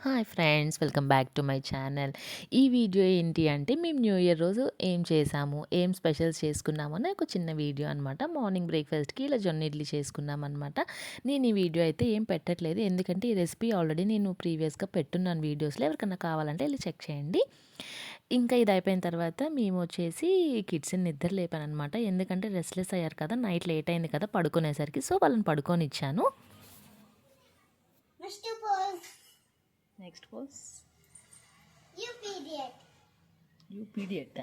Hi friends, welcome back to my channel. ఈ video ఏంటి అంటే మేము న్యూ ఇయర్ రోజు ఏం చేసాము, ఏం స్పెషల్స్ చేసుకున్నాము అనే ఒక చిన్న వీడియో అనమాట. మార్నింగ్ బ్రేక్ఫాస్ట్కి ఇలా జొన్న ఇడ్లీ చేసుకున్నాం అనమాట. నేను ఈ వీడియో అయితే ఏం పెట్టట్లేదు, ఎందుకంటే ఈ రెసిపీ ఆల్రెడీ నేను ప్రీవియస్గా పెట్టున్నాను వీడియోస్లో. ఎవరికన్నా కావాలంటే వెళ్ళి చెక్ చేయండి. ఇంకా ఇది అయిపోయిన తర్వాత మేము వచ్చేసి కిడ్స్ని నిద్ర లేపాను అనమాట. ఎందుకంటే రెస్ట్లెస్ అయ్యారు కదా, నైట్ లేట్ అయింది కదా పడుకునేసరికి. సో వాళ్ళని పడుకొనిచ్చాను. నెక్స్ట్ పోస్ యూపీడియట్.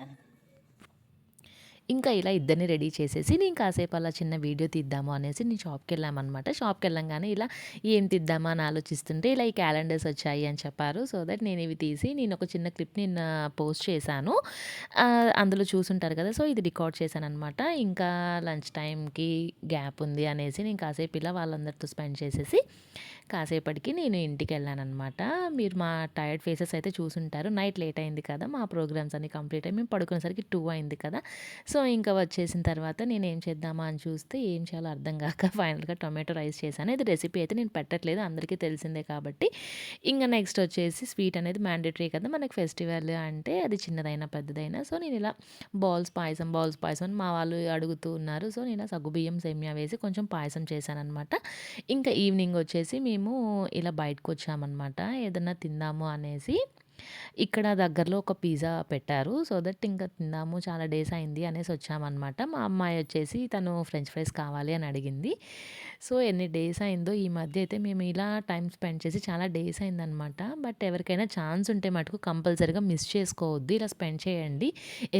ఇంకా ఇలా ఇద్దరిని రెడీ చేసేసి నేను కాసేపు అలా చిన్న వీడియో తీద్దాము అనేసి నేను షాప్కి వెళ్ళామన్నమాట. షాప్కి వెళ్ళంగానే ఇలా ఏం తీద్దామా అని ఆలోచిస్తుంటే ఇలా ఈ క్యాలెండర్స్ వచ్చాయి అని చెప్పారు. సో దట్ నేను ఇవి తీసి నేను ఒక చిన్న క్లిప్ నిన్న పోస్ట్ చేశాను. అందులో చూసుంటారు కదా, సో ఇది రికార్డ్ చేశాను అనమాట. ఇంకా లంచ్ టైంకి గ్యాప్ ఉంది అనేసి నేను కాసేపు ఇలా వాళ్ళందరితో స్పెండ్ చేసేసి కాసేపటికి నేను ఇంటికి వెళ్ళానమాట. మీరు మా టైర్డ్ ఫేసెస్ అయితే చూసుంటారు. నైట్ లేట్ అయింది కదా, మా ప్రోగ్రామ్స్ అన్నీ కంప్లీట్ అయ్యి మేము పడుకునేసరికి 2 అయింది కదా. సో ఇంకా వచ్చేసిన తర్వాత నేనేం చేద్దామా అని చూస్తే ఏం చేయాలో అర్థం కాక ఫైనల్‌గా టొమాటో రైస్ చేశాను. ఇది రెసిపీ అయితే నేను పెట్టట్లేదు, అందరికీ తెలిసిందే కాబట్టి. ఇంక నెక్స్ట్ వచ్చేసి స్వీట్ అనేది మ్యాండేటరీ కదా మనకి, ఫెస్టివల్ అంటే అది చిన్నదైనా పెద్దదైనా. సో నేను ఇలా బాల్స్ పాయసం అని మా వాళ్ళు అడుగుతూ ఉన్నారు. సో నేను సగ్గుబియ్యం సేమియా వేసి కొంచెం పాయసం చేశాననమాట. ఇంకా ఈవినింగ్ వచ్చేసి మేము ఇలా బయటకొచ్చామనమాట, ఏదన్నా తిందాము అనేసి. ఇక్కడ దగ్గరలో ఒక పిజ్జా పెట్టారు. సో దట్ ఇంకా తిందాము, చాలా డేస్ అయింది అనేసి వచ్చామనమాట. మా అమ్మాయి వచ్చేసి తను ఫ్రెంచ్ ఫ్రైస్ కావాలి అని అడిగింది. సో ఎన్ని డేస్ అయిందో ఈ మధ్య అయితే మేము ఇలా టైం స్పెండ్ చేసి చాలా డేస్ అయిందనమాట. బట్ ఎవరికైనా ఛాన్స్ ఉంటే మటుకు కంపల్సరీగా మిస్ చేసుకోవద్దు, ఇలా స్పెండ్ చేయండి.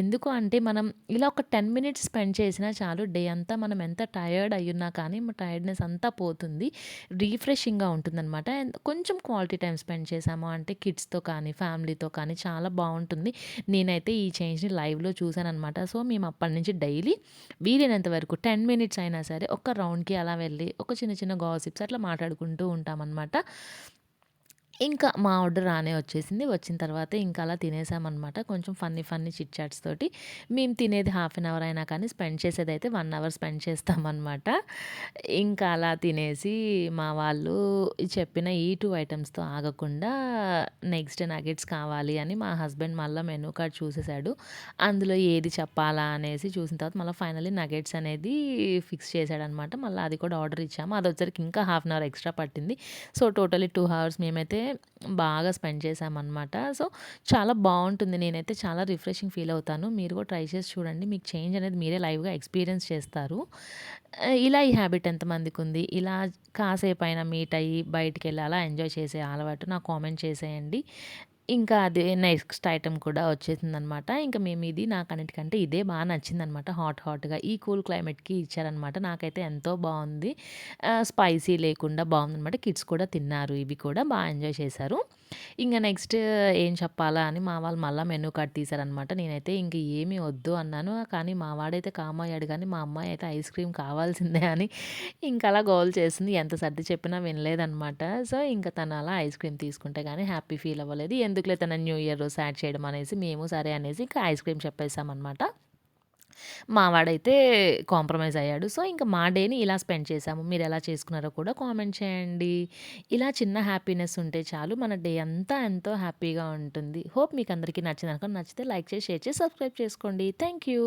ఎందుకు అంటే మనం ఇలా ఒక 10 మినిట్స్ స్పెండ్ చేసినా చాలు, డే అంతా మనం ఎంత టయర్డ్ అయ్యున్నా కానీ మా టైర్డ్‌నెస్ అంతా పోతుంది. రిఫ్రెషింగ్‌గా ఉంటుందనమాట. అండ్ కొంచెం క్వాలిటీ టైమ్ స్పెండ్ చేశాము అంటే కిడ్స్‌తో కానీ, ఫ్యామిలీతో కానీ చాలా బావుంటుంది. నేనైతే ఈ చేంజ్‌ని లైవ్‌లో చూసాననమాట. సో మేము అప్పటినుంచి డైలీ వీలైనంత వరకు 10 మినిట్స్ అయినా సరే ఒక రౌండ్‌కి అలా వెళ్ళి ఒక చిన్న చిన్న గాసిప్స్ అట్లా మాట్లాడుకుంటూ ఉంటామనమాట. ఇంకా మా ఆర్డర్ రానే వచ్చేసింది. వచ్చిన తర్వాత ఇంకా అలా తినేసామనమాట. కొంచెం ఫన్నీ చిట్ చాట్స్ తోటి. మేము తినేది హాఫ్ అన్ అవర్ అయినా కానీ స్పెండ్ చేసేదైతే 1 అవర్ స్పెండ్ చేస్తామనమాట. ఇంకా అలా తినేసి మా వాళ్ళు చెప్పిన ఈ 2 ఐటెమ్స్‌తో ఆగకుండా నెక్స్ట్ నగెట్స్ కావాలి అని మా హస్బెండ్ మళ్ళా మెనూ కార్డ్ చూసేసాడు. అందులో ఏది చెప్పాలా అనేసి చూసిన తర్వాత మళ్ళీ ఫైనల్లీ నగెట్స్ అనేది ఫిక్స్ చేసాడనమాట. మళ్ళీ అది కూడా ఆర్డర్ ఇచ్చాము. అదొచ్చేసరికి ఇంకా హాఫ్ అన్ అవర్ ఎక్స్‌ట్రా పట్టింది. సో టోటల్లీ 2 అవర్స్ మేమైతే బాగా స్పెండ్ చేశామనమాట. సో చాలా బావుంటుంది. నేనైతే చాలా రిఫ్రెషింగ్ ఫీల్ అవుతాను. మీరు కూడా ట్రై చేసి చూడండి. మీకు చేంజ్ అనేది మీరే లైవ్‌గా ఎక్స్‌పీరియన్స్ చేస్తారు. ఇలా ఈ హ్యాబిట్ ఎంతమందికుంది? ఇలా కాసేపైనా మీట్ అయ్యి బయటికెళ్ళి అలా ఎంజాయ్ చేసే అలవాటు నాకు కామెంట్ చేసేయండి. ఇంకా అదే నెక్స్ట్ ఐటెమ్ కూడా వచ్చేసిందనమాట. ఇంక మేమిది నాకన్నిటికంటే ఇదే నచ్చిందనమాట. హాట్‌గా ఈ కూల్ క్లైమేట్‌కి ఇచ్చారనమాట. నాకైతే ఎంతో బావుంది. స్పైసీ లేకుండా బావుందనమాట. కిడ్స్ కూడా తిన్నారు. ఇవి కూడా ఎంజాయ్ చేశారు. ఇంగ నెక్స్ట్ ఏం చెప్పాలా అని మా వాళ్ళు మళ్ళా మెనూ కార్డ్ తీశారనమాట. నేనైతే ఇంక ఏమి వద్దు అన్నాను. కానీ మా వాడైతే కామ్ అయ్యాడు గానీ, మా అమ్మాయి అయితే ఐస్ క్రీమ్ కావాల్సిందే అని ఇంకలా గోల చేసింది. ఎంత సర్ది చెప్పినా వినలేదనమాట. సో, ఇంక తను అలా ఐస్ క్రీమ్ తీసుకుంటే గానీ హ్యాపీ ఫీల్ అవ్వలేదు. ఎందుకులే తనని న్యూ ఇయర్ రోజు సాడ్ చేయడం అనేసి మేము సరే అనేసి ఇంకా ఐస్ క్రీమ్ చెప్పేసామనమాట. మా వాడైతే కాంప్రమైజ్ అయ్యాడు. సో, ఇంక మా డేని ఇలా స్పెండ్ చేశాము. మీరెలా చేసుకున్నారో కూడా కామెంట్ చేయండి. ఇలా చిన్న హ్యాపీనెస్ ఉంటే చాలు, మన డే అంతా ఎంతో హ్యాపీగా ఉంటుంది. హోప్ మీకందరికీ నచ్చిందనుకోండి. నచ్చితే లైక్ చేసి, షేర్ చేసి, సబ్స్క్రైబ్ చేసుకోండి. Thank you.